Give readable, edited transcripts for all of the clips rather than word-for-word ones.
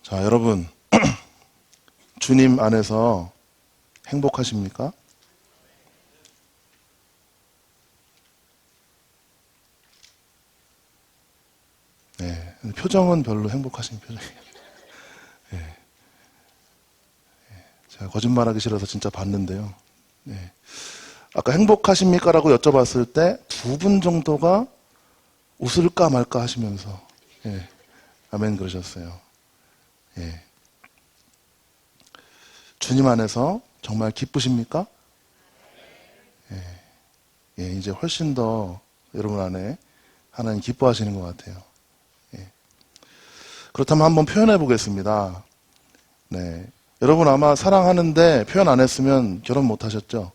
자, 여러분, 주님 안에서 행복하십니까? 네, 표정은 별로 행복하신 표정이에요. 네, 제가 거짓말하기 싫어서 진짜 봤는데요. 네, 아까 행복하십니까? 라고 여쭤봤을 때 두 분 정도가 웃을까 말까 하시면서 예, 아멘 그러셨어요. 예. 주님 안에서 정말 기쁘십니까? 예, 이제 훨씬 더 여러분 안에 하나님 기뻐하시는 것 같아요. 예. 그렇다면 한번 표현해 보겠습니다. 네. 여러분 아마 사랑하는데 표현 안 했으면 결혼 못 하셨죠?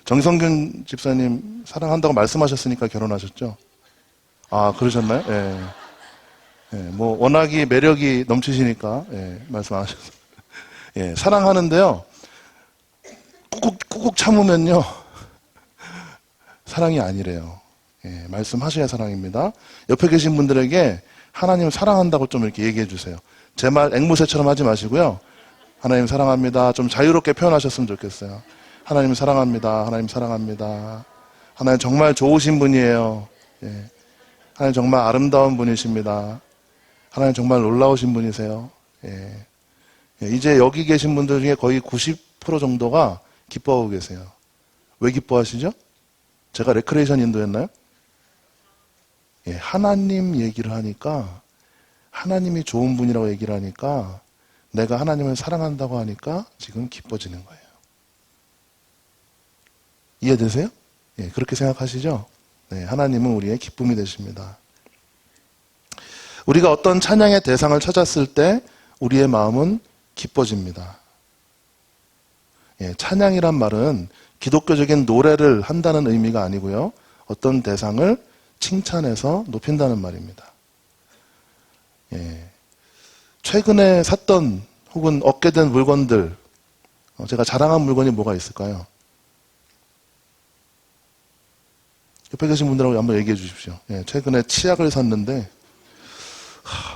정성균 집사님 사랑한다고 말씀하셨으니까 결혼하셨죠? 아, 그러셨나요? 예. 예, 뭐 워낙이 매력이 넘치시니까 예, 말씀 안 하셔서. 예, 사랑하는데요. 꾹꾹 참으면요. 사랑이 아니래요. 예, 말씀하셔야 사랑입니다. 옆에 계신 분들에게 하나님을 사랑한다고 좀 이렇게 얘기해 주세요. 제 말 앵무새처럼 하지 마시고요. 하나님 사랑합니다. 좀 자유롭게 표현하셨으면 좋겠어요. 하나님 사랑합니다. 하나님 사랑합니다. 하나님 정말 좋으신 분이에요. 예, 하나님 정말 아름다운 분이십니다. 하나님 정말 놀라우신 분이세요. 예. 예, 이제 여기 계신 분들 중에 거의 90% 정도가 기뻐하고 계세요. 왜 기뻐하시죠? 제가 레크레이션 인도했나요? 예, 하나님 얘기를 하니까, 하나님이 좋은 분이라고 얘기를 하니까, 내가 하나님을 사랑한다고 하니까 지금 기뻐지는 거예요. 이해되세요? 예, 그렇게 생각하시죠? 네, 하나님은 우리의 기쁨이 되십니다. 우리가 어떤 찬양의 대상을 찾았을 때 우리의 마음은 기뻐집니다. 예, 찬양이란 말은 기독교적인 노래를 한다는 의미가 아니고요. 어떤 대상을 칭찬해서 높인다는 말입니다. 예, 최근에 샀던 혹은 얻게 된 물건들, 제가 자랑한 물건이 뭐가 있을까요? 옆에 계신 분들하고 한번 얘기해 주십시오. 예, 최근에 치약을 샀는데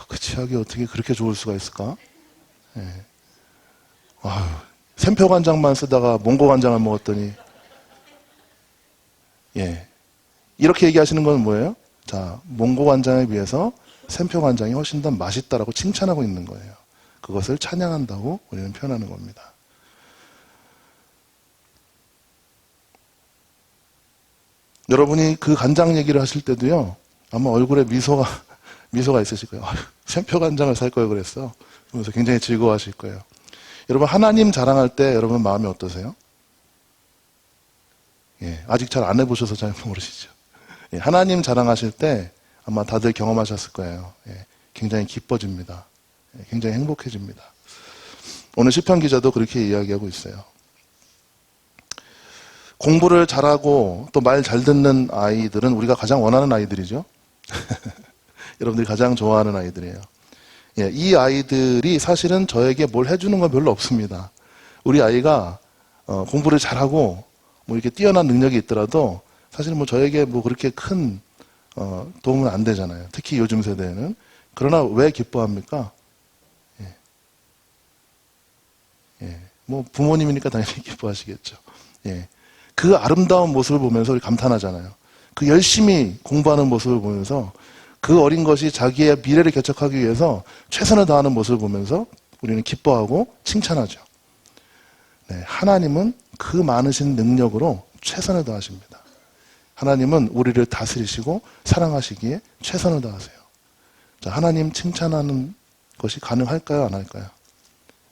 그 치약이 어떻게 그렇게 좋을 수가 있을까? 예. 아유, 샘표 간장만 쓰다가 몽고 간장을 먹었더니 예. 이렇게 얘기하시는 건 뭐예요? 자, 몽고 간장에 비해서 샘표 간장이 훨씬 더 맛있다라고 칭찬하고 있는 거예요. 그것을 찬양한다고 우리는 표현하는 겁니다. 여러분이 그 간장 얘기를 하실 때도요, 아마 얼굴에 미소가 있으실 거예요. 아유, 샘표 간장을 살 걸 그랬어. 그러면서 굉장히 즐거워하실 거예요. 여러분, 하나님 자랑할 때 여러분 마음이 어떠세요? 예, 아직 잘 안 해보셔서 잘 모르시죠. 예, 하나님 자랑하실 때 아마 다들 경험하셨을 거예요. 예, 굉장히 기뻐집니다. 예, 굉장히 행복해집니다. 오늘 시편 기자도 그렇게 이야기하고 있어요. 공부를 잘하고 또 말 잘 듣는 아이들은 우리가 가장 원하는 아이들이죠. 여러분들이 가장 좋아하는 아이들이에요. 예, 이 아이들이 사실은 저에게 뭘 해주는 건 별로 없습니다. 우리 아이가 공부를 잘하고 뭐 이렇게 뛰어난 능력이 있더라도 사실은 뭐 저에게 뭐 그렇게 큰 도움은 안 되잖아요. 특히 요즘 세대에는. 그러나 왜 기뻐합니까? 예. 예. 뭐 부모님이니까 당연히 기뻐하시겠죠. 예. 그 아름다운 모습을 보면서 우리 감탄하잖아요. 그 열심히 공부하는 모습을 보면서 그 어린 것이 자기의 미래를 개척하기 위해서 최선을 다하는 모습을 보면서 우리는 기뻐하고 칭찬하죠. 네, 하나님은 그 많으신 능력으로 최선을 다하십니다. 하나님은 우리를 다스리시고 사랑하시기에 최선을 다하세요. 자, 하나님 칭찬하는 것이 가능할까요? 안 할까요?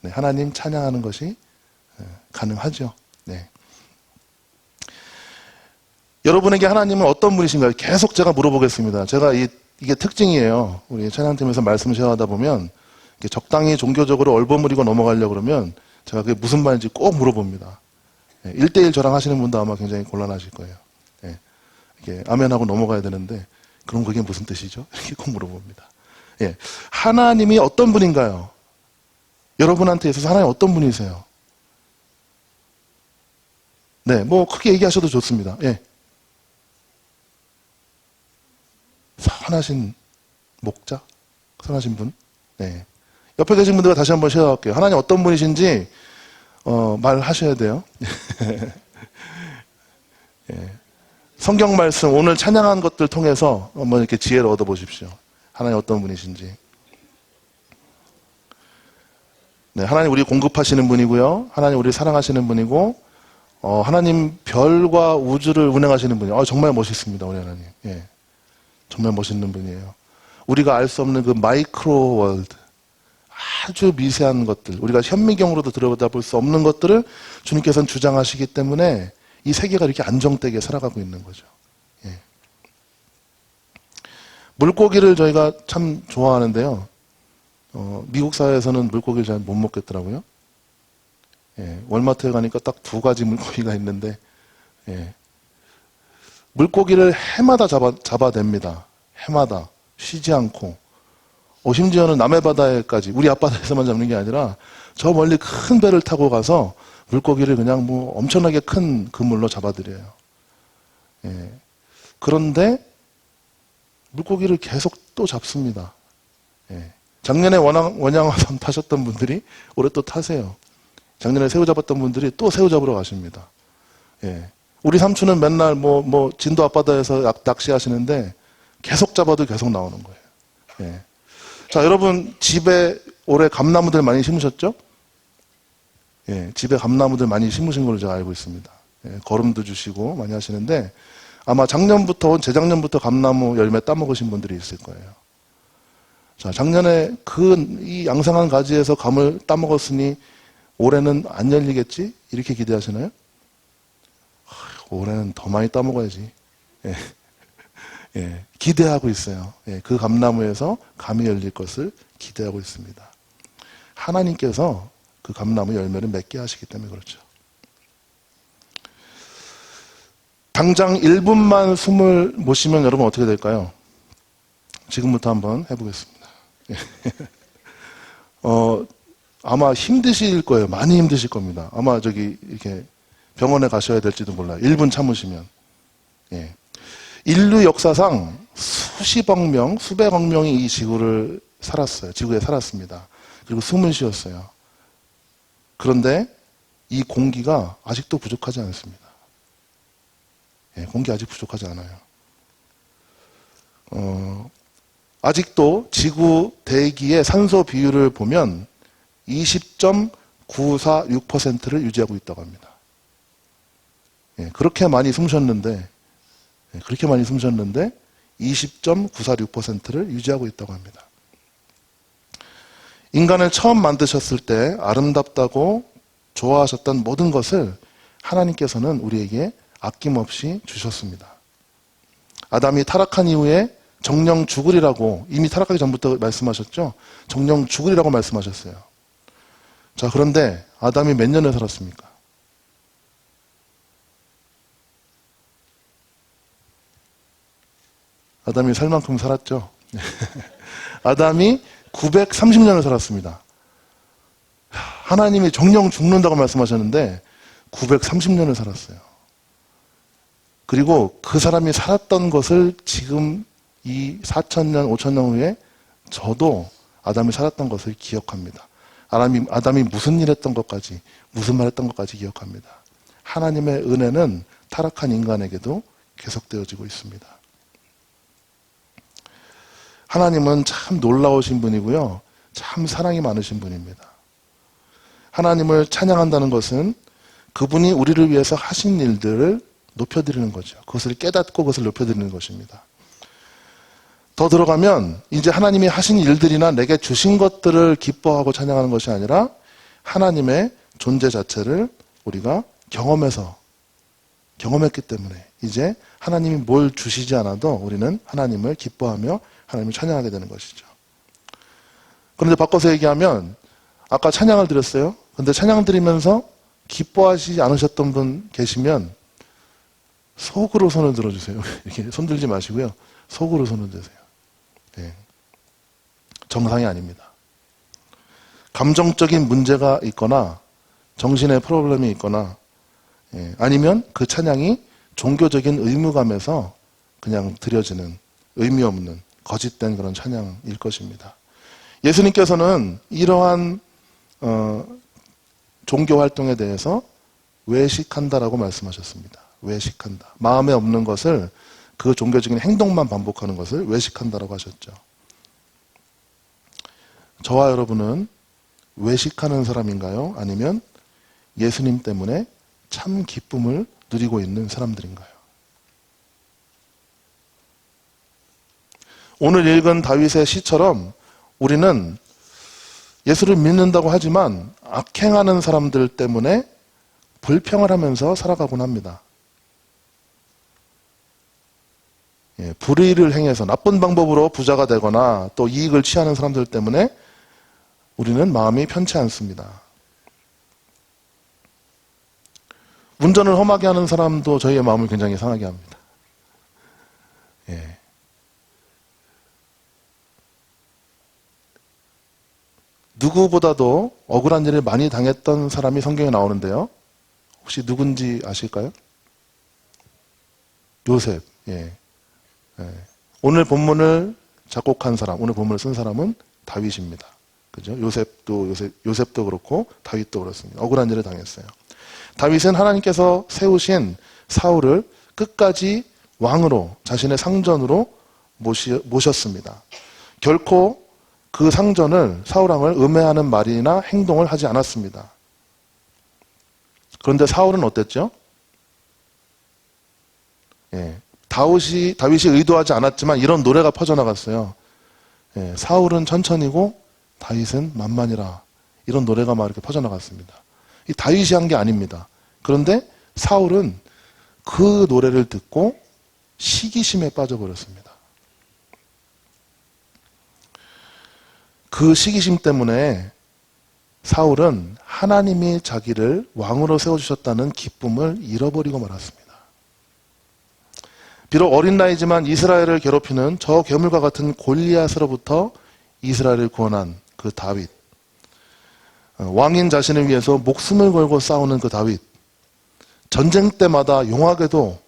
네, 하나님 찬양하는 것이 가능하죠. 네. 여러분에게 하나님은 어떤 분이신가요? 계속 제가 물어보겠습니다. 제가 이게 특징이에요. 우리 찬양팀에서 말씀 쉐어하다 보면 적당히 종교적으로 얼버무리고 넘어가려고 그러면 제가 그게 무슨 말인지 꼭 물어봅니다. 1대1 저랑 하시는 분도 아마 굉장히 곤란하실 거예요. 이게 아멘하고 넘어가야 되는데 그럼 그게 무슨 뜻이죠? 이렇게 꼭 물어봅니다. 예. 하나님이 어떤 분인가요? 여러분한테 있어서 하나님 어떤 분이세요? 네, 뭐 크게 얘기하셔도 좋습니다. 예. 선하신 목자? 선하신 분? 네. 옆에 계신 분들과 다시 한번 시작할게요. 하나님 어떤 분이신지 말하셔야 돼요. 예. 성경 말씀 오늘 찬양한 것들 통해서 한번 이렇게 지혜를 얻어보십시오. 하나님 어떤 분이신지. 네, 하나님 우리 공급하시는 분이고요. 하나님 우리 사랑하시는 분이고, 하나님 별과 우주를 운행하시는 분이에요. 정말 멋있습니다, 우리 하나님. 예. 정말 멋있는 분이에요. 우리가 알 수 없는 그 마이크로 월드, 아주 미세한 것들, 우리가 현미경으로도 들여다볼 수 없는 것들을 주님께서는 주장하시기 때문에 이 세계가 이렇게 안정되게 살아가고 있는 거죠. 예. 물고기를 저희가 참 좋아하는데요. 미국 사회에서는 물고기를 잘 못 먹겠더라고요. 예. 월마트에 가니까 딱 2가지 물고기가 있는데, 예. 물고기를 해마다 잡아냅니다. 해마다. 쉬지 않고. 심지어는 남해 바다에까지, 우리 앞바다에서만 잡는 게 아니라 저 멀리 큰 배를 타고 가서 물고기를 그냥 뭐 엄청나게 큰 그물로 잡아들여요. 예. 그런데 물고기를 계속 또 잡습니다. 예. 작년에 원양어선 타셨던 분들이 올해 또 타세요. 작년에 새우 잡았던 분들이 또 새우 잡으러 가십니다. 예. 우리 삼촌은 맨날 진도 앞바다에서 낚시하시는데 계속 잡아도 계속 나오는 거예요. 예. 자, 여러분 집에 올해 감나무들 많이 심으셨죠? 예, 집에 감나무들 많이 심으신 걸로 제가 알고 있습니다. 예, 거름도 주시고 많이 하시는데 아마 재작년부터 감나무 열매 따먹으신 분들이 있을 거예요. 자, 작년에 이 양상한 가지에서 감을 따먹었으니 올해는 안 열리겠지? 이렇게 기대하시나요? 올해는 더 많이 따먹어야지. 예. 예, 기대하고 있어요. 예, 그 감나무에서 감이 열릴 것을 기대하고 있습니다. 하나님께서 그 감나무 열매를 맺게 하시기 때문에 그렇죠. 당장 1분만 숨을 못 쉬면 여러분 어떻게 될까요? 지금부터 한번 해보겠습니다. 예. 아마 힘드실 거예요. 많이 힘드실 겁니다. 아마 이렇게 병원에 가셔야 될지도 몰라요. 1분 참으시면. 예. 인류 역사상 수십억 명, 수백억 명이 이 지구에 살았습니다. 그리고 숨을 쉬었어요. 그런데 이 공기가 아직도 부족하지 않습니다. 예, 공기 아직 부족하지 않아요. 아직도 지구 대기의 산소 비율을 보면 20.946%를 유지하고 있다고 합니다. 예, 그렇게 많이 숨 쉬었는데 20.946%를 유지하고 있다고 합니다. 인간을 처음 만드셨을 때 아름답다고 좋아하셨던 모든 것을 하나님께서는 우리에게 아낌없이 주셨습니다. 아담이 타락한 이후에 정령 죽으리라고 이미 타락하기 전부터 말씀하셨죠? 정령 죽으리라고 말씀하셨어요. 자, 그런데 아담이 몇 년을 살았습니까? 아담이 살 만큼 살았죠. 아담이 930년을 살았습니다. 하나님이 정령 죽는다고 말씀하셨는데 930년을 살았어요. 그리고 그 사람이 살았던 것을 지금 이 4,000년, 5,000년 후에 저도 아담이 살았던 것을 기억합니다. 아담이 무슨 일 했던 것까지, 무슨 말 했던 것까지 기억합니다. 하나님의 은혜는 타락한 인간에게도 계속되어지고 있습니다. 하나님은 참 놀라우신 분이고요. 참 사랑이 많으신 분입니다. 하나님을 찬양한다는 것은 그분이 우리를 위해서 하신 일들을 높여드리는 거죠. 그것을 깨닫고 그것을 높여드리는 것입니다. 더 들어가면 이제 하나님이 하신 일들이나 내게 주신 것들을 기뻐하고 찬양하는 것이 아니라 하나님의 존재 자체를 우리가 경험했기 때문에 이제 하나님이 뭘 주시지 않아도 우리는 하나님을 기뻐하며 하나님을 찬양하게 되는 것이죠. 그런데 바꿔서 얘기하면 아까 찬양을 드렸어요. 그런데 찬양 드리면서 기뻐하시지 않으셨던 분 계시면 속으로 손을 들어주세요. 이렇게 손 들지 마시고요. 속으로 손을 드세요. 네. 정상이 아닙니다. 감정적인 문제가 있거나 정신의 프로블렘이 있거나 아니면 그 찬양이 종교적인 의무감에서 그냥 드려지는 의미 없는 거짓된 그런 찬양일 것입니다. 예수님께서는 이러한 종교 활동에 대해서 외식한다라고 말씀하셨습니다. 외식한다. 마음에 없는 것을, 그 종교적인 행동만 반복하는 것을 외식한다라고 하셨죠. 저와 여러분은 외식하는 사람인가요? 아니면 예수님 때문에 참 기쁨을 누리고 있는 사람들인가요? 오늘 읽은 다윗의 시처럼 우리는 예수를 믿는다고 하지만 악행하는 사람들 때문에 불평을 하면서 살아가곤 합니다. 불의를 행해서 나쁜 방법으로 부자가 되거나 또 이익을 취하는 사람들 때문에 우리는 마음이 편치 않습니다. 운전을 험하게 하는 사람도 저희의 마음을 굉장히 상하게 합니다. 누구보다도 억울한 일을 많이 당했던 사람이 성경에 나오는데요. 혹시 누군지 아실까요? 요셉. 오늘 본문을 작곡한 사람, 오늘 본문을 쓴 사람은 다윗입니다. 그죠? 요셉도 그렇고 다윗도 그렇습니다. 억울한 일을 당했어요. 다윗은 하나님께서 세우신 사울을 끝까지 왕으로, 자신의 상전으로 모셨습니다. 결코 그 상전을, 사울왕을 음해하는 말이나 행동을 하지 않았습니다. 그런데 사울은 어땠죠? 다윗이 의도하지 않았지만 이런 노래가 퍼져나갔어요. 사울은 천천히고 다윗은 만만이라. 이런 노래가 막 이렇게 퍼져나갔습니다. 이 다윗이 한 게 아닙니다. 그런데 사울은 그 노래를 듣고 시기심에 빠져버렸습니다. 그 시기심 때문에 사울은 하나님이 자기를 왕으로 세워주셨다는 기쁨을 잃어버리고 말았습니다. 비록 어린 나이지만 이스라엘을 괴롭히는 저 괴물과 같은 골리앗으로부터 이스라엘을 구원한 그 다윗, 왕인 자신을 위해서 목숨을 걸고 싸우는 그 다윗, 전쟁 때마다 용하게도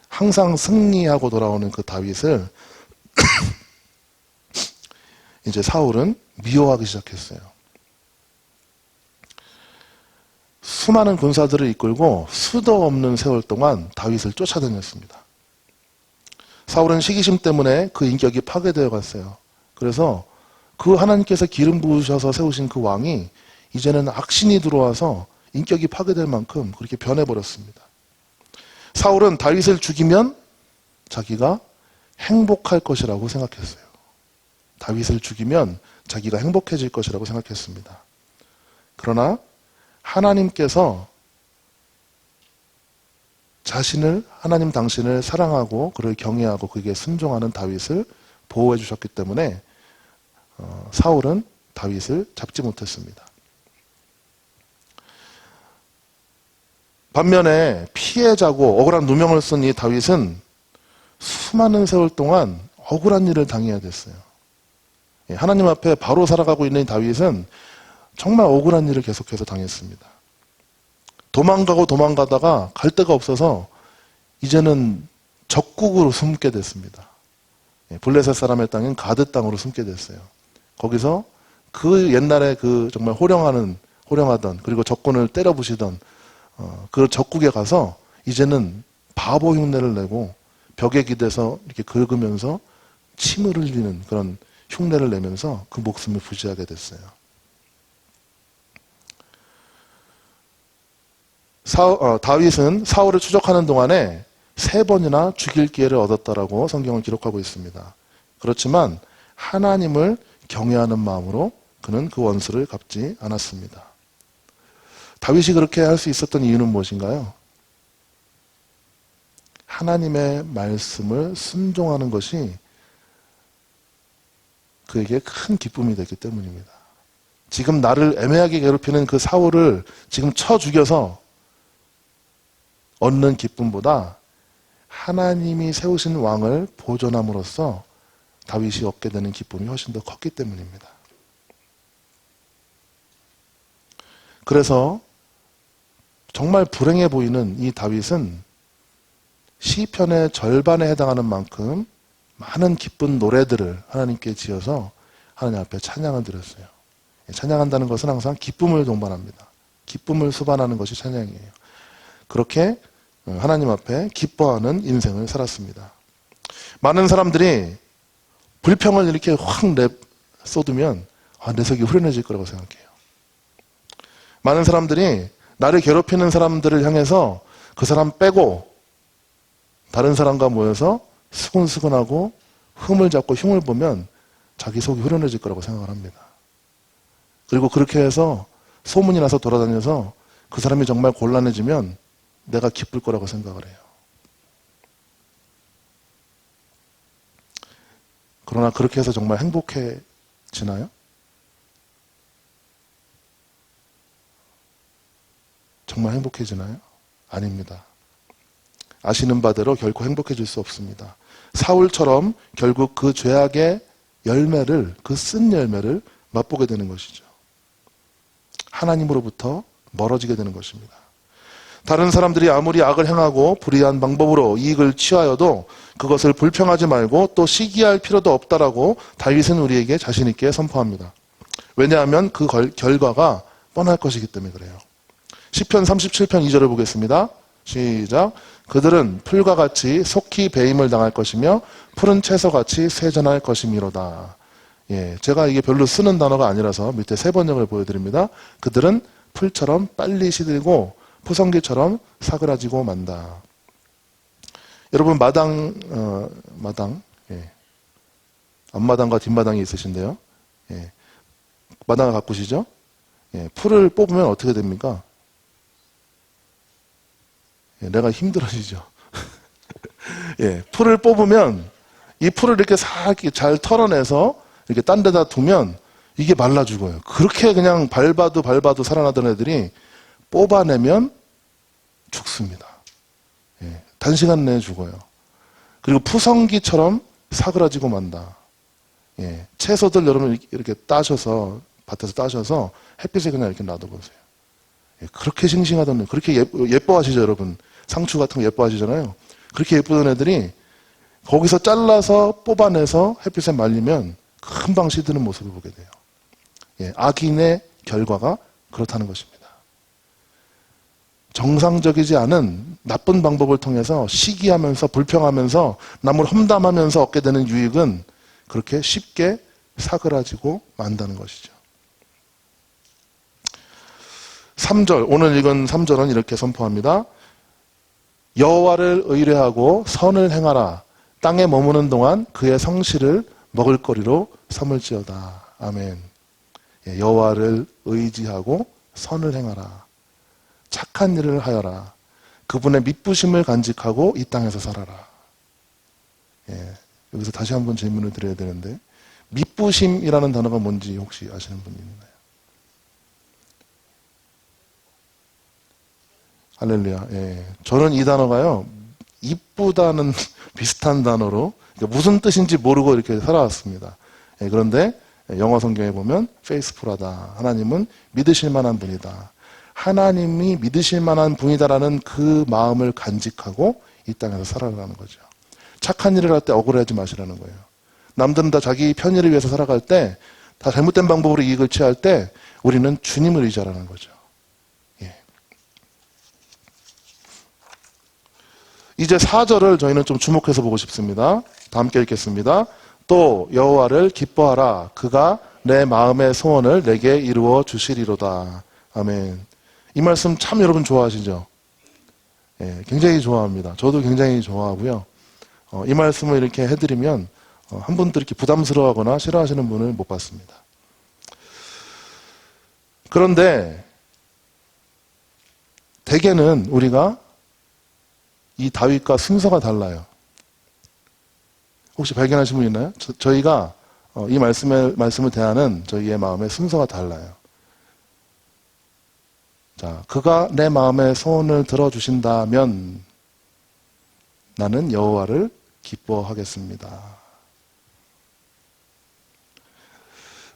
항상 승리하고 돌아오는 그 다윗을 이제 사울은 미워하기 시작했어요. 수많은 군사들을 이끌고 수도 없는 세월 동안 다윗을 쫓아다녔습니다. 사울은 시기심 때문에 그 인격이 파괴되어 갔어요. 그래서 그 하나님께서 기름 부으셔서 세우신 그 왕이 이제는 악신이 들어와서 인격이 파괴될 만큼 그렇게 변해버렸습니다. 사울은 다윗을 죽이면 자기가 행복할 것이라고 생각했어요. 다윗을 죽이면 자기가 행복해질 것이라고 생각했습니다. 그러나 하나님께서 하나님 당신을 사랑하고 그를 경외하고 그에게 순종하는 다윗을 보호해 주셨기 때문에 사울은 다윗을 잡지 못했습니다. 반면에 피해자고 억울한 누명을 쓴 이 다윗은 수많은 세월 동안 억울한 일을 당해야 됐어요. 하나님 앞에 바로 살아가고 있는 이 다윗은 정말 억울한 일을 계속해서 당했습니다. 도망가다가 갈 데가 없어서 이제는 적국으로 숨게 됐습니다. 블레셋 사람의 땅인 가드 땅으로 숨게 됐어요. 거기서 그 옛날에 그 정말 호령하던 그리고 적군을 때려부시던 그 적국에 가서 이제는 바보 흉내를 내고 벽에 기대서 이렇게 긁으면서 침을 흘리는 그런 흉내를 내면서 그 목숨을 부지하게 됐어요. 다윗은 사울을 추적하는 동안에 3번이나 죽일 기회를 얻었다라고 성경은 기록하고 있습니다. 그렇지만 하나님을 경외하는 마음으로 그는 그 원수를 갚지 않았습니다. 다윗이 그렇게 할 수 있었던 이유는 무엇인가요? 하나님의 말씀을 순종하는 것이 그에게 큰 기쁨이 됐기 때문입니다. 지금 나를 애매하게 괴롭히는 그 사울을 지금 쳐 죽여서 얻는 기쁨보다 하나님이 세우신 왕을 보존함으로써 다윗이 얻게 되는 기쁨이 훨씬 더 컸기 때문입니다. 그래서 정말 불행해 보이는 이 다윗은 시편의 절반에 해당하는 만큼 많은 기쁜 노래들을 하나님께 지어서 하나님 앞에 찬양을 드렸어요. 찬양한다는 것은 항상 기쁨을 동반합니다. 기쁨을 수반하는 것이 찬양이에요. 그렇게 하나님 앞에 기뻐하는 인생을 살았습니다. 많은 사람들이 불평을 이렇게 확 쏟으면 내 속이 후련해질 거라고 생각해요. 많은 사람들이 나를 괴롭히는 사람들을 향해서 그 사람 빼고 다른 사람과 모여서 수근수근하고 흠을 잡고 흉을 보면 자기 속이 후련해질 거라고 생각을 합니다. 그리고 그렇게 해서 소문이 나서 돌아다녀서 그 사람이 정말 곤란해지면 내가 기쁠 거라고 생각을 해요. 그러나 그렇게 해서 정말 행복해지나요? 정말 행복해지나요? 아닙니다. 아시는 바대로 결코 행복해질 수 없습니다. 사울처럼 결국 그 죄악의 열매를, 그 쓴 열매를 맛보게 되는 것이죠. 하나님으로부터 멀어지게 되는 것입니다. 다른 사람들이 아무리 악을 행하고 불의한 방법으로 이익을 취하여도 그것을 불평하지 말고 또 시기할 필요도 없다라고 다윗은 우리에게 자신 있게 선포합니다. 왜냐하면 그 결과가 뻔할 것이기 때문에 그래요. 시편 37편 2절을 보겠습니다. 시작. 그들은 풀과 같이 속히 배임을 당할 것이며 푸른 채소같이 쇠전할 것이미로다. 제가 이게 별로 쓰는 단어가 아니라서 밑에 세 번역을 보여드립니다. 그들은 풀처럼 빨리 시들고 푸성기처럼 사그라지고 만다. 여러분 마당, 앞마당과 뒷마당이 있으신데요. 마당을 가꾸시죠? 풀을 뽑으면 어떻게 됩니까? 내가 힘들어지죠. 풀을 뽑으면 이 풀을 이렇게 싹 잘 털어내서 이렇게 딴 데다 두면 이게 말라 죽어요. 그렇게 그냥 밟아도 살아나던 애들이 뽑아내면 죽습니다. 단시간 내에 죽어요. 그리고 푸성기처럼 사그라지고 만다. 채소들 여러분 이렇게 따셔서 밭에서 따셔서 햇빛에 그냥 이렇게 놔둬보세요. 그렇게 싱싱하던, 그렇게 예뻐하시죠 여러분. 상추 같은 거 예뻐하시잖아요. 그렇게 예쁘던 애들이 거기서 잘라서 뽑아내서 햇빛에 말리면 금방 시드는 모습을 보게 돼요. 악인의 결과가 그렇다는 것입니다. 정상적이지 않은 나쁜 방법을 통해서 시기하면서 불평하면서 남을 험담하면서 얻게 되는 유익은 그렇게 쉽게 사그라지고 만다는 것이죠. 3절, 오늘 읽은 3절은 이렇게 선포합니다. 여호와를 의뢰하고 선을 행하라. 땅에 머무는 동안 그의 성실을 먹을거리로 삼을지어다. 아멘. 여호와를 의지하고 선을 행하라. 착한 일을 하여라. 그분의 미쁘심을 간직하고 이 땅에서 살아라. 여기서 다시 한번 질문을 드려야 되는데 미쁘심이라는 단어가 뭔지 혹시 아시는 분이 있나요? 할렐루야. 저는 이 단어가요, 이쁘다는 비슷한 단어로 무슨 뜻인지 모르고 이렇게 살아왔습니다. 그런데 영어 성경에 보면 faithful하다. 하나님은 믿으실 만한 분이다. 하나님이 믿으실 만한 분이다라는 그 마음을 간직하고 이 땅에서 살아가는 거죠. 착한 일을 할 때 억울해하지 마시라는 거예요. 남들은 다 자기 편의를 위해서 살아갈 때, 다 잘못된 방법으로 이익을 취할 때 우리는 주님을 의지하라는 거죠. 이제 4절을 저희는 좀 주목해서 보고 싶습니다. 다 함께 읽겠습니다. 또 여호와를 기뻐하라. 그가 내 마음의 소원을 내게 이루어 주시리로다. 아멘. 이 말씀 참 여러분 좋아하시죠? 굉장히 좋아합니다. 저도 굉장히 좋아하고요. 이 말씀을 이렇게 해드리면 한 분도 이렇게 부담스러워하거나 싫어하시는 분을 못 봤습니다. 그런데 대개는 우리가 이 다윗과 순서가 달라요. 혹시 발견하신 분 있나요? 저희가 이 말씀을 대하는 저희의 마음의 순서가 달라요. 자, 그가 내 마음의 소원을 들어주신다면 나는 여호와를 기뻐하겠습니다.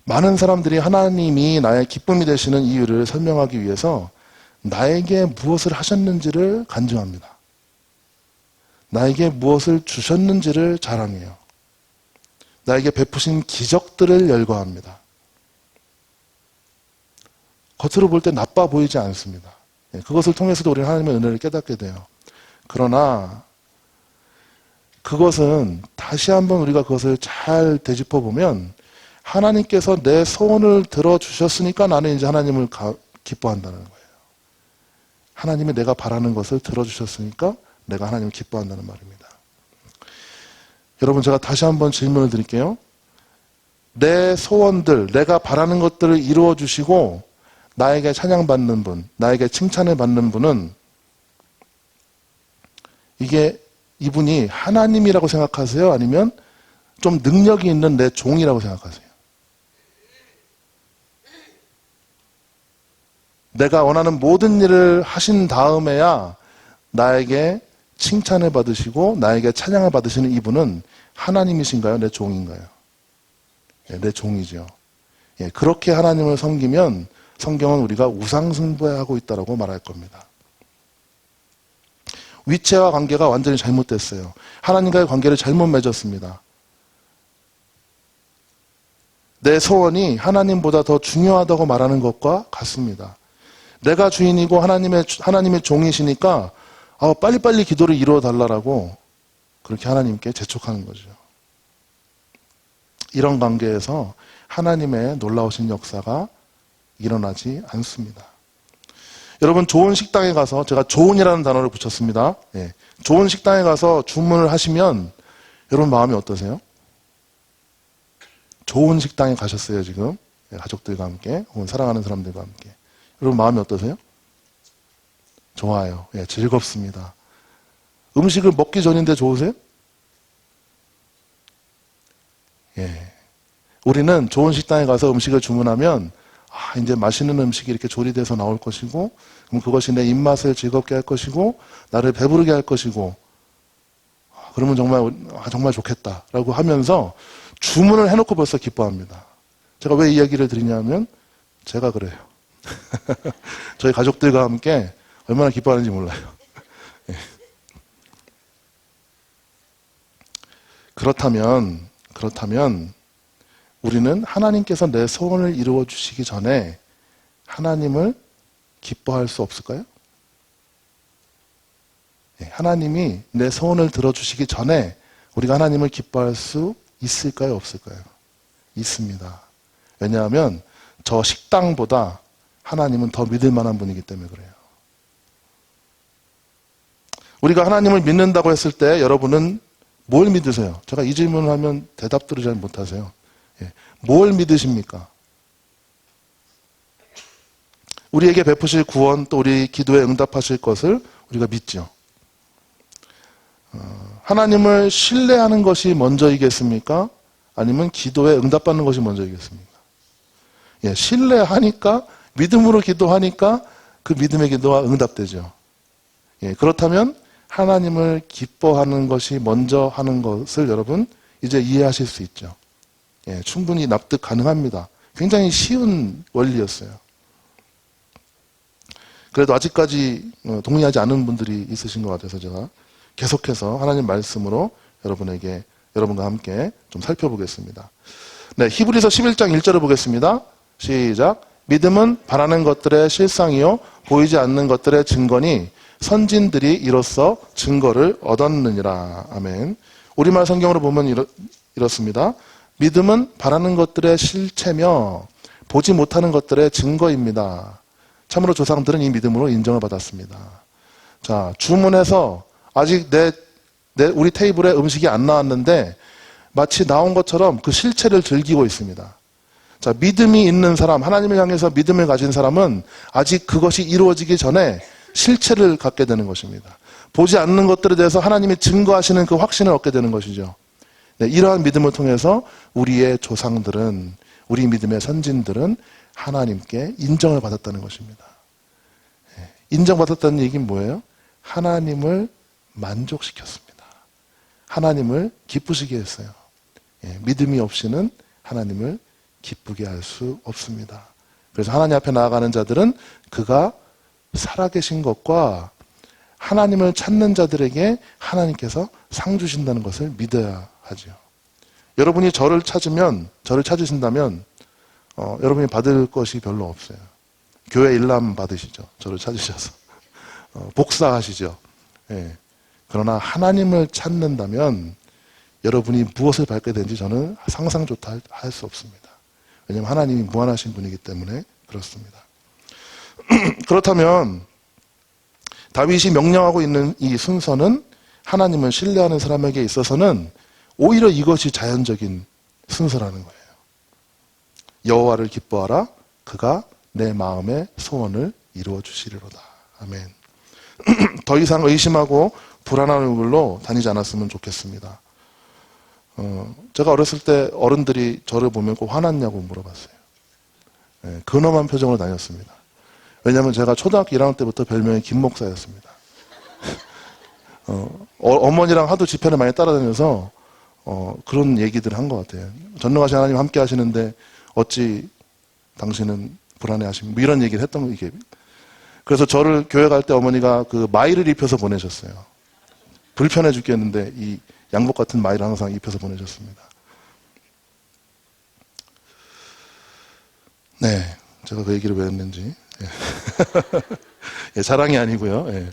많은 사람들이 하나님이 나의 기쁨이 되시는 이유를 설명하기 위해서 나에게 무엇을 하셨는지를 간증합니다. 나에게 무엇을 주셨는지를 자랑해요. 나에게 베푸신 기적들을 열거합니다. 겉으로 볼 때 나빠 보이지 않습니다. 그것을 통해서도 우리는 하나님의 은혜를 깨닫게 돼요. 그러나 그것은 다시 한번 우리가 그것을 잘 되짚어 보면 하나님께서 내 소원을 들어주셨으니까 나는 이제 하나님을 기뻐한다는 거예요. 하나님이 내가 바라는 것을 들어주셨으니까 내가 하나님을 기뻐한다는 말입니다. 여러분, 제가 다시 한번 질문을 드릴게요. 내 소원들, 내가 바라는 것들을 이루어 주시고 나에게 찬양받는 분, 나에게 칭찬을 받는 분은 이분이 하나님이라고 생각하세요? 아니면 좀 능력이 있는 내 종이라고 생각하세요? 내가 원하는 모든 일을 하신 다음에야 나에게 칭찬을 받으시고 나에게 찬양을 받으시는 이분은 하나님이신가요? 내 종인가요? 내 종이죠. 그렇게 하나님을 섬기면 성경은 우리가 우상숭배하고 있다고 말할 겁니다. 위치와 관계가 완전히 잘못됐어요. 하나님과의 관계를 잘못 맺었습니다. 내 소원이 하나님보다 더 중요하다고 말하는 것과 같습니다. 내가 주인이고 하나님의 종이시니까 빨리빨리 기도를 이루어 달라고 그렇게 하나님께 재촉하는 거죠. 이런 관계에서 하나님의 놀라우신 역사가 일어나지 않습니다. 여러분, 좋은 식당에 가서, 제가 좋은이라는 단어를 붙였습니다. 좋은 식당에 가서 주문을 하시면 여러분 마음이 어떠세요? 좋은 식당에 가셨어요, 지금. 가족들과 함께, 혹은 사랑하는 사람들과 함께. 여러분 마음이 어떠세요? 좋아요. 즐겁습니다. 음식을 먹기 전인데 좋으세요? 우리는 좋은 식당에 가서 음식을 주문하면 이제 맛있는 음식이 이렇게 조리돼서 나올 것이고, 그럼 그것이 내 입맛을 즐겁게 할 것이고, 나를 배부르게 할 것이고, 그러면 정말 좋겠다라고 하면서 주문을 해놓고 벌써 기뻐합니다. 제가 왜 이 이야기를 드리냐면, 제가 그래요. 저희 가족들과 함께 얼마나 기뻐하는지 몰라요. 그렇다면 우리는 하나님께서 내 소원을 이루어 주시기 전에 하나님을 기뻐할 수 없을까요? 하나님이 내 소원을 들어주시기 전에 우리가 하나님을 기뻐할 수 있을까요? 없을까요? 있습니다. 왜냐하면 저 식당보다 하나님은 더 믿을 만한 분이기 때문에 그래요. 우리가 하나님을 믿는다고 했을 때 여러분은 뭘 믿으세요? 제가 이 질문을 하면 대답들을 잘 못하세요. 뭘 믿으십니까? 우리에게 베푸실 구원, 또 우리 기도에 응답하실 것을 우리가 믿죠. 하나님을 신뢰하는 것이 먼저이겠습니까? 아니면 기도에 응답받는 것이 먼저이겠습니까? 신뢰하니까, 믿음으로 기도하니까 그 믿음의 기도가 응답되죠. 그렇다면 하나님을 기뻐하는 것이 먼저 하는 것을 여러분 이제 이해하실 수 있죠. 충분히 납득 가능합니다. 굉장히 쉬운 원리였어요. 그래도 아직까지 동의하지 않은 분들이 있으신 것 같아서 제가 계속해서 하나님 말씀으로 여러분과 함께 좀 살펴보겠습니다. 히브리서 11장 1절을 보겠습니다. 시작. 믿음은 바라는 것들의 실상이요 보이지 않는 것들의 증거니 선진들이 이로써 증거를 얻었느니라. 아멘. 우리말 성경으로 보면 이렇습니다. 믿음은 바라는 것들의 실체며 보지 못하는 것들의 증거입니다. 참으로 조상들은 이 믿음으로 인정을 받았습니다. 자, 주문해서 아직 우리 테이블에 음식이 안 나왔는데 마치 나온 것처럼 그 실체를 즐기고 있습니다. 자, 믿음이 있는 사람, 하나님을 향해서 믿음을 가진 사람은 아직 그것이 이루어지기 전에 실체를 갖게 되는 것입니다. 보지 않는 것들에 대해서 하나님이 증거하시는 그 확신을 얻게 되는 것이죠. 이러한 믿음을 통해서 우리의 조상들은, 우리 믿음의 선진들은 하나님께 인정을 받았다는 것입니다. 인정받았다는 얘기는 뭐예요? 하나님을 만족시켰습니다. 하나님을 기쁘시게 했어요. 믿음이 없이는 하나님을 기쁘게 할 수 없습니다. 그래서 하나님 앞에 나아가는 자들은 그가 살아계신 것과 하나님을 찾는 자들에게 하나님께서 상 주신다는 것을 믿어야 하죠. 여러분이 저를 찾으신다면 여러분이 받을 것이 별로 없어요. 교회 일람 받으시죠. 저를 찾으셔서. 복사하시죠. 예. 그러나 하나님을 찾는다면 여러분이 무엇을 받게 되는지 저는 상상조차 할 수 없습니다. 왜냐하면 하나님이 무한하신 분이기 때문에 그렇습니다. 그렇다면 다윗이 명령하고 있는 이 순서는 하나님을 신뢰하는 사람에게 있어서는 오히려 이것이 자연적인 순서라는 거예요. 여호와를 기뻐하라. 그가 내 마음의 소원을 이루어 주시리로다. 아멘. 더 이상 의심하고 불안한 얼굴로 다니지 않았으면 좋겠습니다. 제가 어렸을 때 어른들이 저를 보면 꼭 화났냐고 물어봤어요. 네, 근엄한 표정으로 다녔습니다. 왜냐하면 제가 초등학교 1학년 때부터 별명이 김목사였습니다. 어머니랑 하도 집회를 많이 따라다녀서 그런 얘기들을 한 것 같아요. 전능하신 하나님 함께 하시는데 어찌 당신은 불안해하십니까? 뭐 이런 얘기를 했던 거 이게. 그래서 저를 교회 갈 때 어머니가 그 마이를 입혀서 보내셨어요. 불편해 죽겠는데 이 양복 같은 마이를 항상 입혀서 보내셨습니다. 네, 제가 그 얘기를 왜 했는지. 예. 예, 자랑이 아니고요. 예.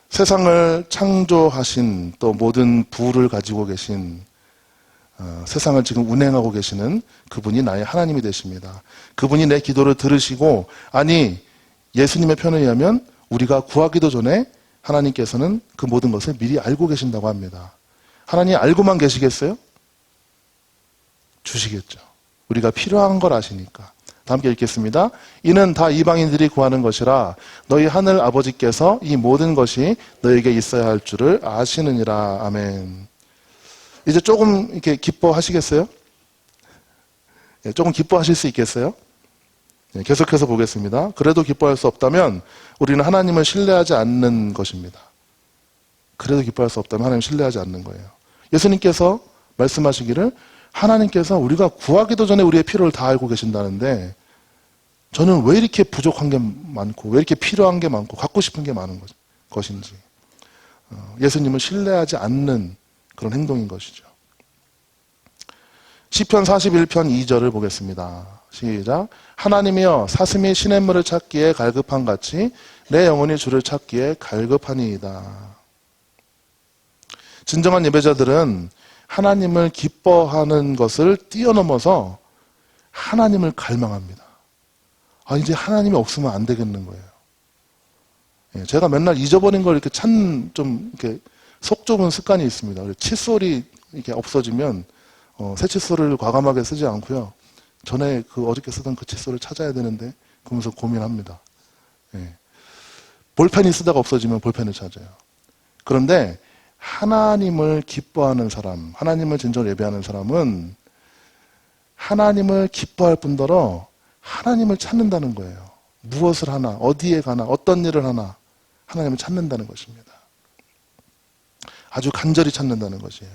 세상을 창조하신 또 모든 부를 가지고 계신 세상을 지금 운행하고 계시는 그분이 나의 하나님이 되십니다. 그분이 내 기도를 들으시고, 아니 예수님의 편에 의하면 우리가 구하기도 전에 하나님께서는 그 모든 것을 미리 알고 계신다고 합니다. 하나님 알고만 계시겠어요? 주시겠죠. 우리가 필요한 걸 아시니까. 다 함께 읽겠습니다. 이는 다 이방인들이 구하는 것이라 너희 하늘 아버지께서 이 모든 것이 너에게 있어야 할 줄을 아시느니라. 아멘. 이제 조금 이렇게 기뻐하시겠어요? 네, 조금 기뻐하실 수 있겠어요? 네, 계속해서 보겠습니다. 그래도 기뻐할 수 없다면 우리는 하나님을 신뢰하지 않는 것입니다. 그래도 기뻐할 수 없다면 하나님을 신뢰하지 않는 거예요. 예수님께서 말씀하시기를 하나님께서 우리가 구하기도 전에 우리의 필요를 다 알고 계신다는데 저는 왜 이렇게 부족한 게 많고 왜 이렇게 필요한 게 많고 갖고 싶은 게 많은 것인지 예수님을 신뢰하지 않는 그런 행동인 것이죠. 시편 41편 2절을 보겠습니다. 시작. 하나님이여 사슴이 시냇물을 찾기에 갈급한 같이 내 영혼이 주를 찾기에 갈급하니이다. 진정한 예배자들은 하나님을 기뻐하는 것을 뛰어넘어서 하나님을 갈망합니다. 이제 하나님이 없으면 안 되겠는 거예요. 제가 맨날 잊어버린 걸 이렇게 찾는 좀 이렇게 속 좁은 습관이 있습니다. 칫솔이 이렇게 없어지면 새 칫솔을 과감하게 쓰지 않고요. 전에 그 어저께 쓰던 그 칫솔을 찾아야 되는데 그러면서 고민합니다. 볼펜이 쓰다가 없어지면 볼펜을 찾아요. 그런데 하나님을 기뻐하는 사람, 하나님을 진정으로 예배하는 사람은 하나님을 기뻐할 뿐더러 하나님을 찾는다는 거예요. 무엇을 하나, 어디에 가나, 어떤 일을 하나 하나님을 찾는다는 것입니다. 아주 간절히 찾는다는 것이에요.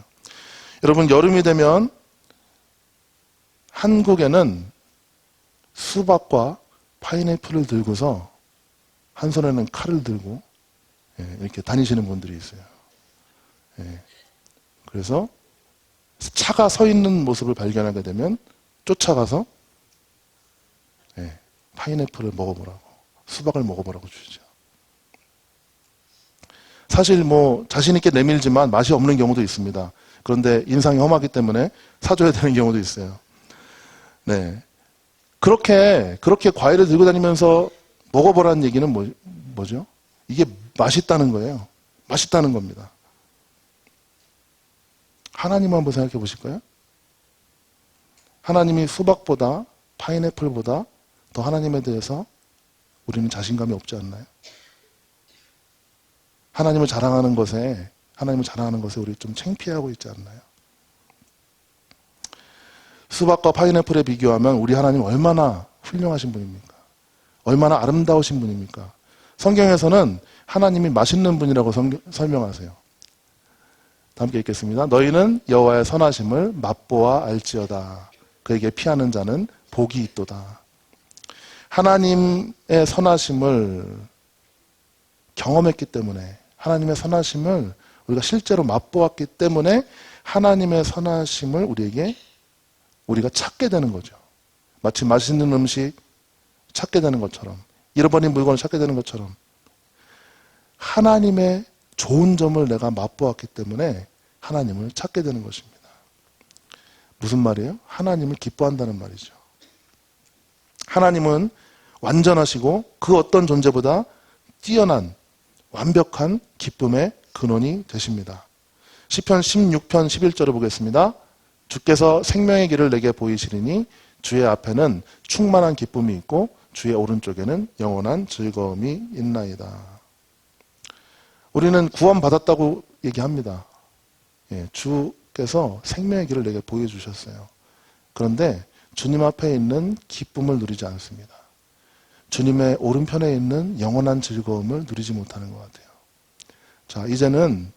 여러분, 여름이 되면 한국에는 수박과 파인애플을 들고서 한 손에는 칼을 들고 이렇게 다니시는 분들이 있어요. 그래서 차가 서 있는 모습을 발견하게 되면 쫓아가서 파인애플을 먹어보라고, 수박을 먹어보라고 주죠. 사실 자신 있게 내밀지만 맛이 없는 경우도 있습니다. 그런데 인상이 험하기 때문에 사줘야 되는 경우도 있어요. 네. 그렇게 과일을 들고 다니면서 먹어보라는 얘기는 뭐죠? 이게 맛있다는 거예요. 맛있다는 겁니다. 하나님 한번 생각해 보실까요? 하나님이 수박보다 파인애플보다 더 하나님에 대해서 우리는 자신감이 없지 않나요? 하나님을 자랑하는 것에 우리 좀 창피하고 있지 않나요? 수박과 파인애플에 비교하면 우리 하나님 얼마나 훌륭하신 분입니까? 얼마나 아름다우신 분입니까? 성경에서는 하나님이 맛있는 분이라고 설명하세요. 다 함께 읽겠습니다. 너희는 여호와의 선하심을 맛보아 알지어다. 그에게 피하는 자는 복이 있도다. 하나님의 선하심을 경험했기 때문에, 하나님의 선하심을 우리가 실제로 맛보았기 때문에 하나님의 선하심을 우리가 찾게 되는 거죠. 마치 맛있는 음식 찾게 되는 것처럼, 잃어버린 물건을 찾게 되는 것처럼 하나님의 좋은 점을 내가 맛보았기 때문에 하나님을 찾게 되는 것입니다. 무슨 말이에요? 하나님을 기뻐한다는 말이죠. 하나님은 완전하시고 그 어떤 존재보다 뛰어난 완벽한 기쁨의 근원이 되십니다. 시편 16편 11절을 보겠습니다. 주께서 생명의 길을 내게 보이시리니 주의 앞에는 충만한 기쁨이 있고 주의 오른쪽에는 영원한 즐거움이 있나이다. 우리는 구원받았다고 얘기합니다. 주께서 생명의 길을 내게 보여주셨어요. 그런데 주님 앞에 있는 기쁨을 누리지 않습니다. 주님의 오른편에 있는 영원한 즐거움을 누리지 못하는 것 같아요. 자, 이제는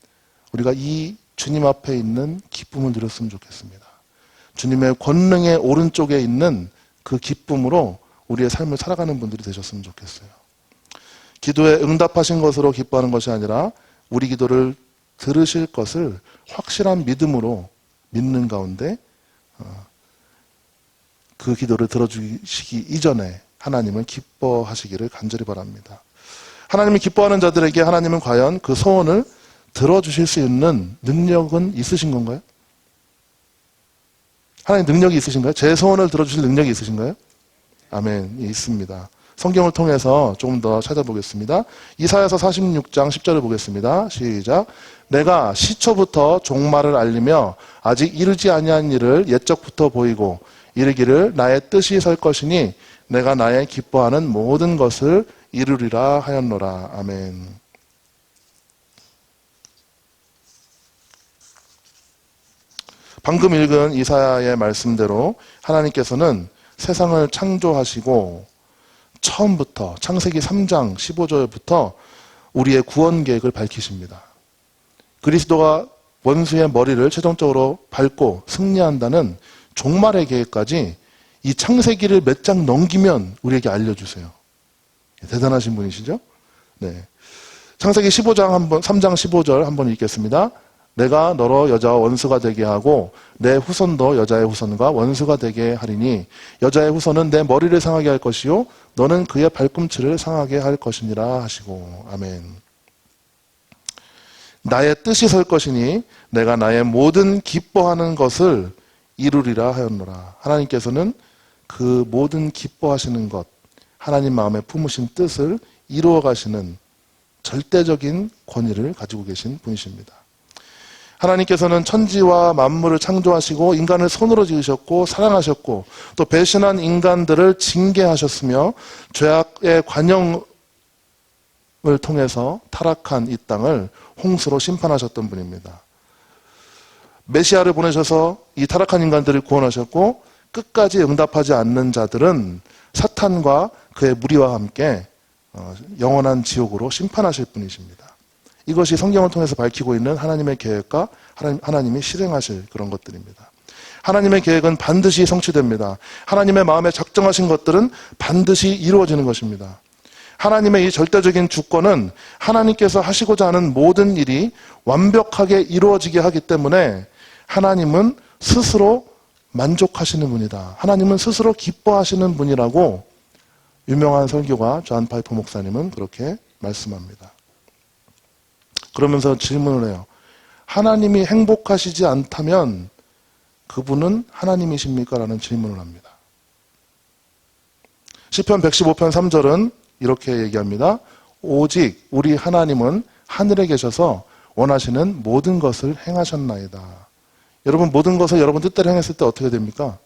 우리가 이 주님 앞에 있는 기쁨을 누렸으면 좋겠습니다. 주님의 권능의 오른쪽에 있는 그 기쁨으로 우리의 삶을 살아가는 분들이 되셨으면 좋겠어요. 기도에 응답하신 것으로 기뻐하는 것이 아니라 우리 기도를 들으실 것을 확실한 믿음으로 믿는 가운데 그 기도를 들어주시기 이전에 하나님을 기뻐하시기를 간절히 바랍니다. 하나님이 기뻐하는 자들에게 하나님은 과연 그 소원을 들어주실 수 있는 능력은 있으신 건가요? 하나님 능력이 있으신가요? 제 소원을 들어주실 능력이 있으신가요? 아멘. 있습니다. 성경을 통해서 조금 더 찾아보겠습니다. 이사야서 46장 10절을 보겠습니다. 시작. 내가 시초부터 종말을 알리며 아직 이르지 아니한 일을 옛적부터 보이고 이르기를 나의 뜻이 설 것이니 내가 나의 기뻐하는 모든 것을 이루리라 하였노라. 아멘. 방금 읽은 이사야의 말씀대로 하나님께서는 세상을 창조하시고 처음부터 창세기 3장 15절부터 우리의 구원 계획을 밝히십니다. 그리스도가 원수의 머리를 최종적으로 밟고 승리한다는 종말의 계획까지 이 창세기를 몇 장 넘기면 우리에게 알려주세요. 대단하신 분이시죠? 네. 창세기 3장 15절 한번 읽겠습니다. 내가 너로 여자와 원수가 되게 하고 내 후손도 여자의 후손과 원수가 되게 하리니 여자의 후손은 내 머리를 상하게 할 것이요 너는 그의 발꿈치를 상하게 할 것이니라 하시고. 아멘. 나의 뜻이 설 것이니 내가 나의 모든 기뻐하는 것을 이루리라 하였노라. 하나님께서는 그 모든 기뻐하시는 것, 하나님 마음에 품으신 뜻을 이루어 가시는 절대적인 권위를 가지고 계신 분이십니다. 하나님께서는 천지와 만물을 창조하시고 인간을 손으로 지으셨고 사랑하셨고 또 배신한 인간들을 징계하셨으며 죄악의 관영을 통해서 타락한 이 땅을 홍수로 심판하셨던 분입니다. 메시아를 보내셔서 이 타락한 인간들을 구원하셨고 끝까지 응답하지 않는 자들은 사탄과 그의 무리와 함께 영원한 지옥으로 심판하실 분이십니다. 이것이 성경을 통해서 밝히고 있는 하나님의 계획과 하나님이 실행하실 그런 것들입니다. 하나님의 계획은 반드시 성취됩니다. 하나님의 마음에 작정하신 것들은 반드시 이루어지는 것입니다. 하나님의 이 절대적인 주권은 하나님께서 하시고자 하는 모든 일이 완벽하게 이루어지게 하기 때문에 하나님은 스스로 만족하시는 분이다. 하나님은 스스로 기뻐하시는 분이라고 유명한 설교가 존 파이퍼 목사님은 그렇게 말씀합니다. 그러면서 질문을 해요. 하나님이 행복하시지 않다면 그분은 하나님이십니까? 라는 질문을 합니다. 시편 115편 3절은 이렇게 얘기합니다. 오직 우리 하나님은 하늘에 계셔서 원하시는 모든 것을 행하셨나이다. 여러분 모든 것을 여러분 뜻대로 행했을 때 어떻게 됩니까?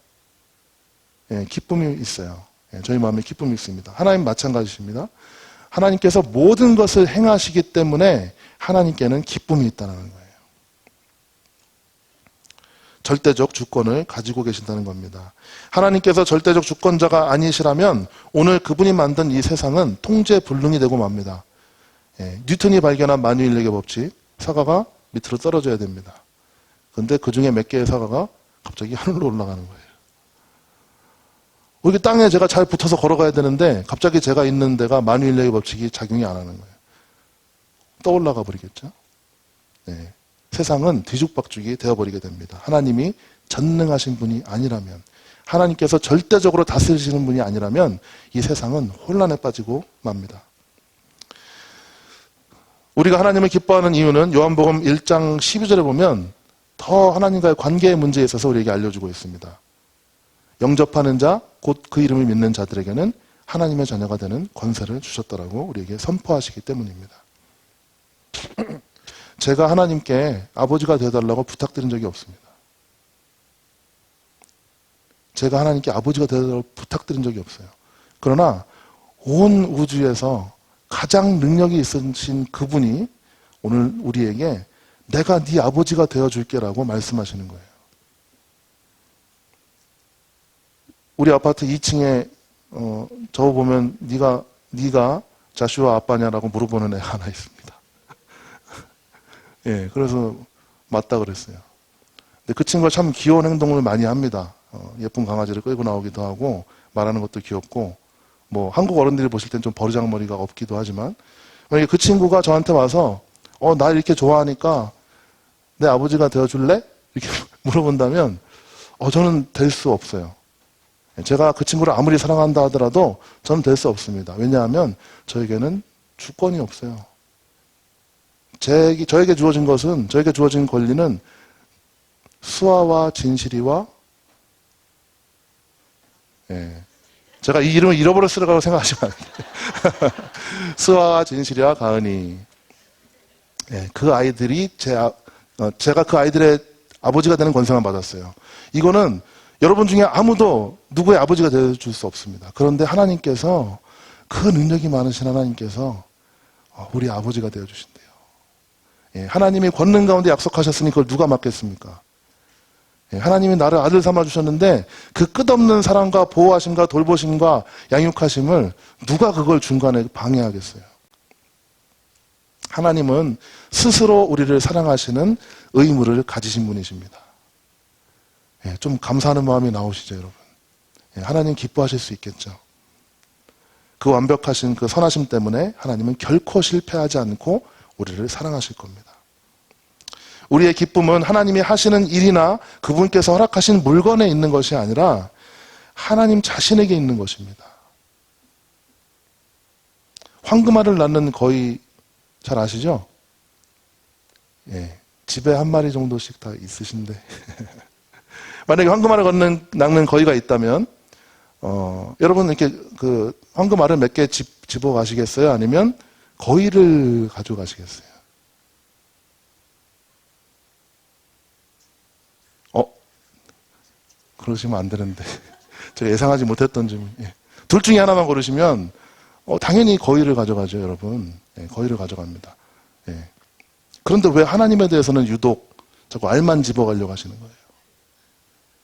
기쁨이 있어요. 저희 마음에 기쁨이 있습니다. 하나님 마찬가지십니다. 하나님께서 모든 것을 행하시기 때문에 하나님께는 기쁨이 있다는 거예요. 절대적 주권을 가지고 계신다는 겁니다. 하나님께서 절대적 주권자가 아니시라면 오늘 그분이 만든 이 세상은 통제불능이 되고 맙니다. 뉴턴이 발견한 만유인력의 법칙, 사과가 밑으로 떨어져야 됩니다. 그런데 그 중에 몇 개의 사과가 갑자기 하늘로 올라가는 거예요. 여기 땅에 제가 잘 붙어서 걸어가야 되는데 갑자기 제가 있는 데가 만유인력의 법칙이 작용이 안 하는 거예요. 떠올라가 버리겠죠. 네, 세상은 뒤죽박죽이 되어버리게 됩니다. 하나님이 전능하신 분이 아니라면, 하나님께서 절대적으로 다스리시는 분이 아니라면 이 세상은 혼란에 빠지고 맙니다. 우리가 하나님을 기뻐하는 이유는 요한복음 1장 12절에 보면 더 하나님과의 관계의 문제에 있어서 우리에게 알려주고 있습니다. 영접하는 자, 곧 그 이름을 믿는 자들에게는 하나님의 자녀가 되는 권세를 주셨다라고 우리에게 선포하시기 때문입니다. 제가 하나님께 아버지가 되어달라고 부탁드린 적이 없습니다. 제가 하나님께 아버지가 되어달라고 부탁드린 적이 없어요. 그러나 온 우주에서 가장 능력이 있으신 그분이 오늘 우리에게 내가 네 아버지가 되어줄게라고 말씀하시는 거예요. 우리 아파트 2층에 저 보면 네가 자슈아 아빠냐라고 물어보는 애가 하나 있습니다. 예, 그래서 맞다 그랬어요. 근데 그 친구가 참 귀여운 행동을 많이 합니다. 예쁜 강아지를 끌고 나오기도 하고 말하는 것도 귀엽고 뭐 한국 어른들이 보실 땐 좀 버르장머리가 없기도 하지만 만약에 그 친구가 저한테 와서 나 이렇게 좋아하니까 내 아버지가 되어줄래? 이렇게 물어본다면 저는 될 수 없어요. 제가 그 친구를 아무리 사랑한다 하더라도 저는 될 수 없습니다. 왜냐하면 저에게는 주권이 없어요. 저에게 주어진 권리는 수아와 진실이와 제가 이 이름을 잃어버렸으라고 생각하시면 안 돼요. 수아와 진실이와 가은이. 그 아이들이 제가 그 아이들의 아버지가 되는 권세만 받았어요. 이거는 여러분 중에 아무도 누구의 아버지가 되어줄 수 없습니다. 그런데 하나님께서 그 능력이 많으신 하나님께서 우리 아버지가 되어주신대요. 하나님이 권능 가운데 약속하셨으니 그걸 누가 막겠습니까? 하나님이 나를 아들 삼아주셨는데 그 끝없는 사랑과 보호하심과 돌보심과 양육하심을 누가 그걸 중간에 방해하겠어요? 하나님은 스스로 우리를 사랑하시는 의무를 가지신 분이십니다. 좀 감사하는 마음이 나오시죠, 여러분? 하나님 기뻐하실 수 있겠죠? 그 완벽하신 그 선하심 때문에 하나님은 결코 실패하지 않고 우리를 사랑하실 겁니다. 우리의 기쁨은 하나님이 하시는 일이나 그분께서 허락하신 물건에 있는 것이 아니라 하나님 자신에게 있는 것입니다. 황금알을 낳는 거위 잘 아시죠? 집에 한 마리 정도씩 다 있으신데 만약에 황금알을 낳는 거위가 있다면 여러분 이렇게 그 황금알을 몇 개 집어 가시겠어요? 아니면 거위를 가져가시겠어요? 그러시면 안 되는데 제가 예상하지 못했던 점. 둘 중에 하나만 고르시면 당연히 거위를 가져가죠, 여러분. 거위를 가져갑니다. 그런데 왜 하나님에 대해서는 유독 자꾸 알만 집어가려고 하시는 거예요?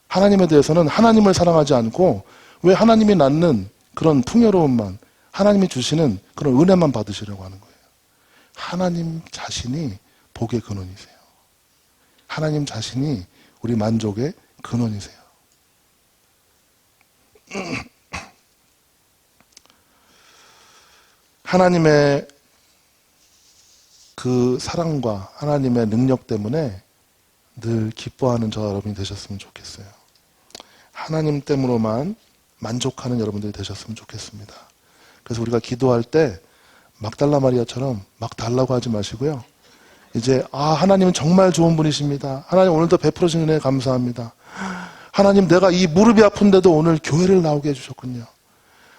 하나님에 대해서는 하나님을 사랑하지 않고 왜 하나님이 낳는 그런 풍요로움만, 하나님이 주시는 그런 은혜만 받으시려고 하는 거예요? 하나님 자신이 복의 근원이세요. 하나님 자신이 우리 만족의 근원이세요. 하나님의 그 사랑과 하나님의 능력 때문에 늘 기뻐하는 저 여러분이 되셨으면 좋겠어요. 하나님 때문으로만 만족하는 여러분들이 되셨으면 좋겠습니다. 그래서 우리가 기도할 때 막달라 마리아처럼 막 달라고 하지 마시고요. 이제 하나님은 정말 좋은 분이십니다. 하나님 오늘도 베풀어주신 은혜 감사합니다. 하나님 내가 이 무릎이 아픈데도 오늘 교회를 나오게 해주셨군요.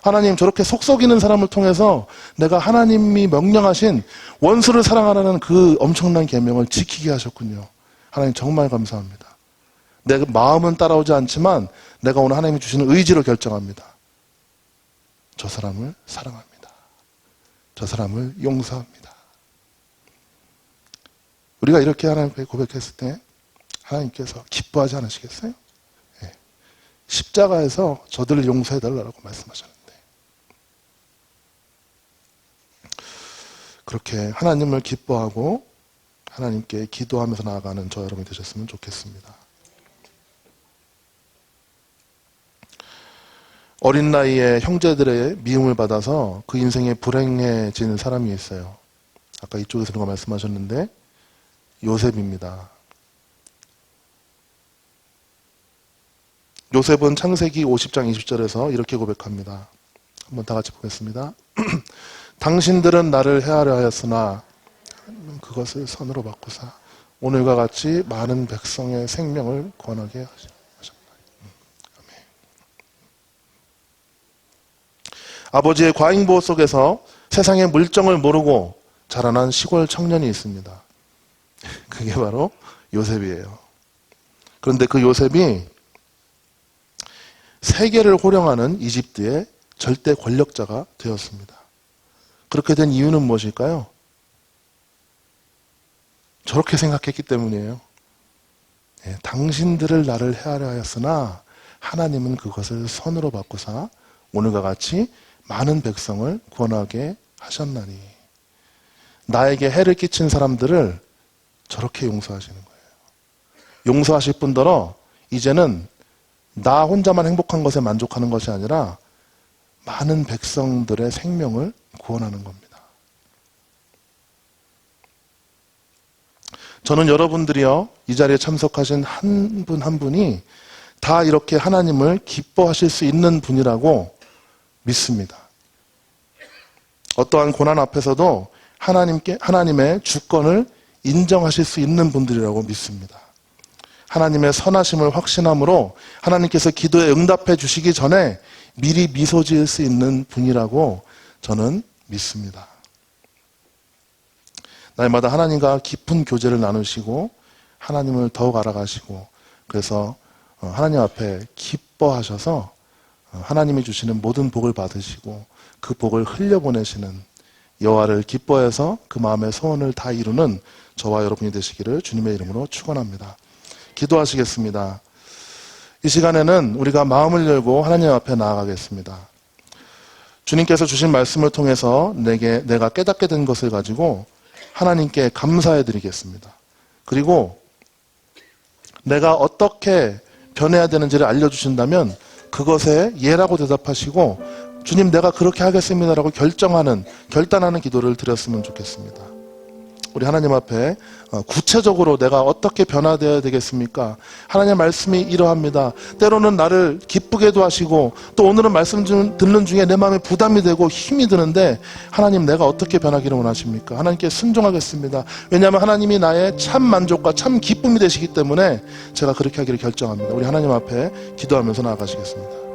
하나님 저렇게 속썩이는 사람을 통해서 내가 하나님이 명령하신 원수를 사랑하라는 그 엄청난 계명을 지키게 하셨군요. 하나님 정말 감사합니다. 내 마음은 따라오지 않지만 내가 오늘 하나님이 주시는 의지로 결정합니다. 저 사람을 사랑합니다. 저 사람을 용서합니다. 우리가 이렇게 하나님께 고백했을 때 하나님께서 기뻐하지 않으시겠어요? 십자가에서 저들을 용서해달라고 말씀하셨는데 그렇게 하나님을 기뻐하고 하나님께 기도하면서 나아가는 저 여러분이 되셨으면 좋겠습니다. 어린 나이에 형제들의 미움을 받아서 그 인생에 불행해진 사람이 있어요. 아까 이쪽에서 누가 말씀하셨는데 요셉입니다. 요셉은 창세기 50장 20절에서 이렇게 고백합니다. 한번 다 같이 보겠습니다. 당신들은 나를 해하려 하였으나 그것을 선으로 바꾸사 오늘과 같이 많은 백성의 생명을 구원하게 하셨나니. 아버지의 과잉보호 속에서 세상의 물정을 모르고 자라난 시골 청년이 있습니다. 그게 바로 요셉이에요. 그런데 그 요셉이 세계를 호령하는 이집트의 절대 권력자가 되었습니다. 그렇게 된 이유는 무엇일까요? 저렇게 생각했기 때문이에요. 당신들을 나를 해하려 하였으나 하나님은 그것을 선으로 바꾸사 오늘과 같이 많은 백성을 구원하게 하셨나니. 나에게 해를 끼친 사람들을 저렇게 용서하시는 거예요. 용서하실 뿐더러 이제는 나 혼자만 행복한 것에 만족하는 것이 아니라 많은 백성들의 생명을 구원하는 겁니다. 저는 여러분들이요, 이 자리에 참석하신 한 분 한 분이 다 이렇게 하나님을 기뻐하실 수 있는 분이라고 믿습니다. 어떠한 고난 앞에서도 하나님의 주권을 인정하실 수 있는 분들이라고 믿습니다. 하나님의 선하심을 확신함으로 하나님께서 기도에 응답해 주시기 전에 미리 미소 지을 수 있는 분이라고 저는 믿습니다. 날마다 하나님과 깊은 교제를 나누시고 하나님을 더욱 알아가시고 그래서 하나님 앞에 기뻐하셔서 하나님이 주시는 모든 복을 받으시고 그 복을 흘려보내시는 여호와를 기뻐해서 그 마음의 소원을 다 이루는 저와 여러분이 되시기를 주님의 이름으로 축원합니다. 기도하시겠습니다. 이 시간에는 우리가 마음을 열고 하나님 앞에 나아가겠습니다. 주님께서 주신 말씀을 통해서 내가 깨닫게 된 것을 가지고 하나님께 감사해 드리겠습니다. 그리고 내가 어떻게 변해야 되는지를 알려주신다면 그것에 예라고 대답하시고 주님 내가 그렇게 하겠습니다라고 결단하는 기도를 드렸으면 좋겠습니다. 우리 하나님 앞에 구체적으로 내가 어떻게 변화되어야 되겠습니까? 하나님의 말씀이 이러합니다. 때로는 나를 기쁘게도 하시고 또 오늘은 말씀 듣는 중에 내 마음에 부담이 되고 힘이 드는데 하나님 내가 어떻게 변하기를 원하십니까? 하나님께 순종하겠습니다. 왜냐하면 하나님이 나의 참 만족과 참 기쁨이 되시기 때문에 제가 그렇게 하기를 결정합니다. 우리 하나님 앞에 기도하면서 나아가시겠습니다.